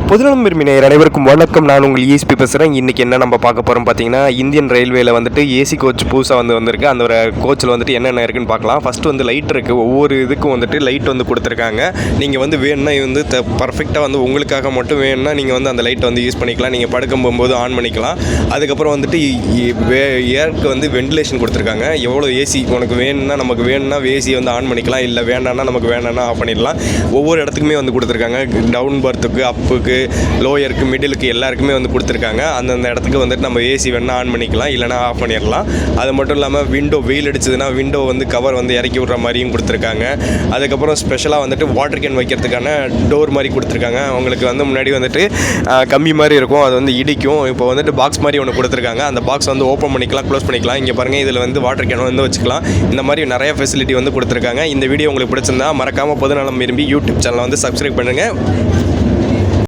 பொதுநலம் விரும்பி நேயர் அனைவருக்கும் வணக்கம். நான் உங்கள் ஈஸ்பி பேசுகிறேன். இன்றைக்கி என்ன நம்ம பார்க்க போகிறோம் பார்த்தீங்கன்னா, இந்தியன் ரயில்வேல வந்துட்டு ஏசி கோச் புதுசாக வந்திருக்கு. அந்த ஒரு கோச்சில் வந்துட்டு என்னென்ன இருக்குன்னு பார்க்கலாம். ஃபஸ்ட்டு வந்து லைட் இருக்குது. ஒவ்வொரு இதுக்கும் வந்துட்டு லைட் வந்து கொடுத்துருக்காங்க. நீங்கள் வந்து வேணும்னா வந்து பர்ஃபெக்டாக வந்து உங்களுக்காக மட்டும் வேணும்னா நீங்கள் வந்து அந்த லைட்டை வந்து யூஸ் பண்ணிக்கலாம். நீங்கள் படுக்கும் போகும்போது ஆன் பண்ணிக்கலாம். அதுக்கப்புறம் வந்துட்டு ஏருக்கு வந்து வென்டிலேஷன் கொடுத்துருக்காங்க. எவ்வளோ ஏசி உனக்கு வேணும்னா நமக்கு வேணும்னா ஏசி வந்து ஆன் பண்ணிக்கலாம், இல்லை வேண்டாம்னா நமக்கு வேண்டாம்னா ஆஃப் பண்ணிடலாம். ஒவ்வொரு இடத்துக்குமே வந்து கொடுத்துருக்காங்க. டவுன் பர்த்துக்கு, அப்புக்கு, லோயருக்கு, மிடிலுக்கு எல்லாருக்குமே வந்து கொடுத்துருக்காங்க. அந்தந்த இடத்துக்கு வந்துட்டு நம்ம ஏசி வேணால் ஆன் பண்ணிக்கலாம், இல்லைனா ஆஃப் பண்ணிடலாம். அது மட்டும் இல்லாமல் விண்டோ வெயில் அடிச்சதுன்னா விண்டோ வந்து கவர் வந்து இறக்கி விட்ற மாதிரியும் கொடுத்துருக்காங்க. அதுக்கப்புறம் ஸ்பெஷலாக வந்துட்டு வாட்டர் கேன் வைக்கிறதுக்கான டோர் மாதிரி கொடுத்துருக்காங்க. அவங்களுக்கு வந்து முன்னாடி வந்துட்டு கம்பி மாதிரி இருக்கும், அது வந்து இடிக்கும். இப்போ வந்துட்டு பாக்ஸ் மாதிரி ஒன்று கொடுத்துருக்காங்க. அந்த பாக்ஸ் வந்து ஓப்பன் பண்ணிக்கலாம், க்ளோஸ் பண்ணிக்கலாம். இங்கே பாருங்கள், இதில் வந்து வாட்டர் கேன் வந்து வச்சுக்கலாம். இந்த மாதிரி நிறைய ஃபெசிலிட்டி வந்து கொடுத்துருக்காங்க. இந்த வீடியோ உங்களுக்கு பிடிச்சிருந்தா மறக்காமல் பொதுநலம் விரும்பி யூடியூப் சேனலை வந்து சப்ஸ்கிரைப் பண்ணுங்கள்.